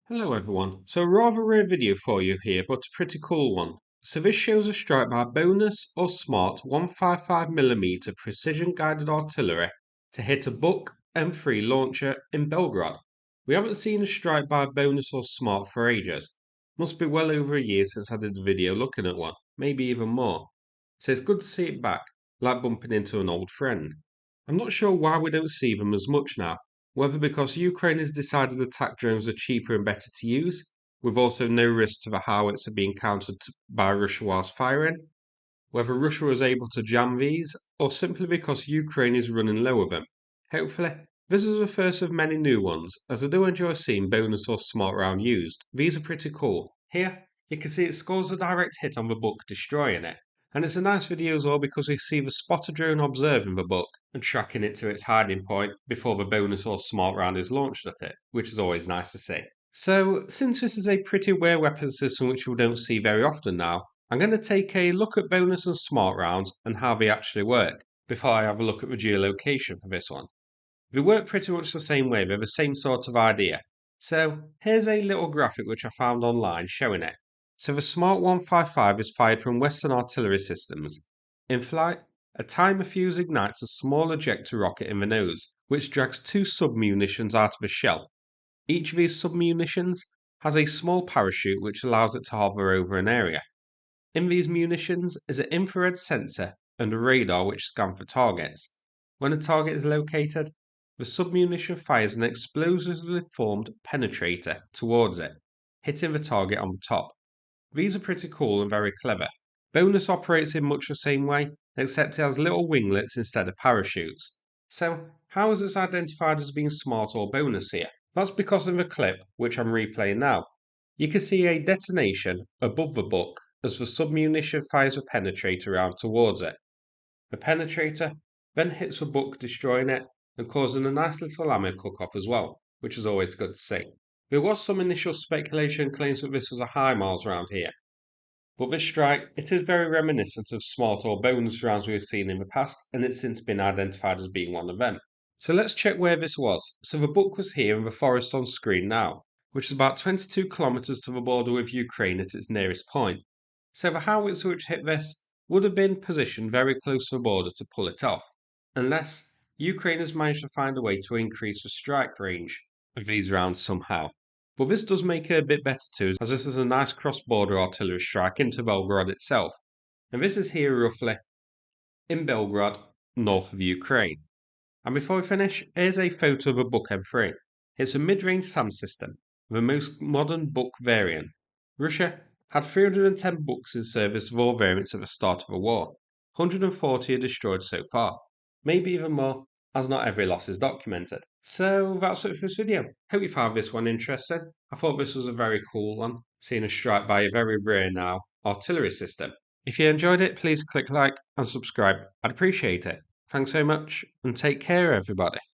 Hello everyone, so a rather rare video for you here, but a pretty cool one. So this shows a strike by bonus or smart 155mm precision guided artillery to hit a Buk M3 launcher in Belgorod. We haven't seen a strike by bonus or smart for ages. Must be well over a year since I did a video looking at one, maybe even more. So it's good to see it back, like bumping into an old friend. I'm not sure why we don't see them as much now, whether because Ukraine has decided attack drones are cheaper and better to use, with also no risk to the howitzer being countered by Russia whilst firing, whether Russia was able to jam these, or simply because Ukraine is running low of them. Hopefully, this is the first of many new ones, as I do enjoy seeing bonus or smart round used. These are pretty cool. Here, you can see it scores a direct hit on the Buk, destroying it. And it's a nice video as well because we see the spotter drone observing the Buk and tracking it to its hiding point before the bonus or smart round is launched at it, which is always nice to see. So, since this is a pretty rare weapon system which we don't see very often now, I'm going to take a look at bonus and smart rounds and how they actually work, before I have a look at the geolocation for this one. They work pretty much the same way, they're the same sort of idea. So, here's a little graphic which I found online showing it. So the Smart 155 is fired from Western artillery systems. In flight, a timer fuse ignites a small ejector rocket in the nose, which drags two sub-munitions out of a shell. Each of these sub-munitions has a small parachute which allows it to hover over an area. In these munitions is an infrared sensor and a radar which scan for targets. When a target is located, the submunition fires an explosively formed penetrator towards it, hitting the target on the top. These are pretty cool and very clever. Bonus operates in much the same way, except it has little winglets instead of parachutes. So, how is this identified as being smart or bonus here? That's because in the clip, which I'm replaying now, you can see a detonation above the Buk as the submunition fires a penetrator round towards it. The penetrator then hits the Buk, destroying it and causing a nice little ammo cook-off as well, which is always good to see. There was some initial speculation claims that this was a HIMARS round here, but this strike, it is very reminiscent of smart or bonus rounds we have seen in the past, and it's since been identified as being one of them. So let's check where this was. So the Buk was here in the forest on screen now, which is about 22 kilometers to the border with Ukraine at its nearest point. So the howitzer which hit this would have been positioned very close to the border to pull it off, unless Ukraine has managed to find a way to increase the strike range of these rounds somehow. But this does make it a bit better too, as this is a nice cross-border artillery strike into Belgorod itself. And this is here roughly in Belgorod, north of Ukraine. And before we finish, here's a photo of a Buk M3. It's a mid-range SAM system, the most modern Buk variant. Russia had 310 Buks in service of all variants at the start of the war. 140 are destroyed so far, maybe even more, as not every loss is documented. So that's it for this video. Hope you found this one interesting. I thought this was a very cool one, seeing a strike by a very rare now artillery system. If you enjoyed it, please click like and subscribe. I'd appreciate it. Thanks so much and take care, everybody.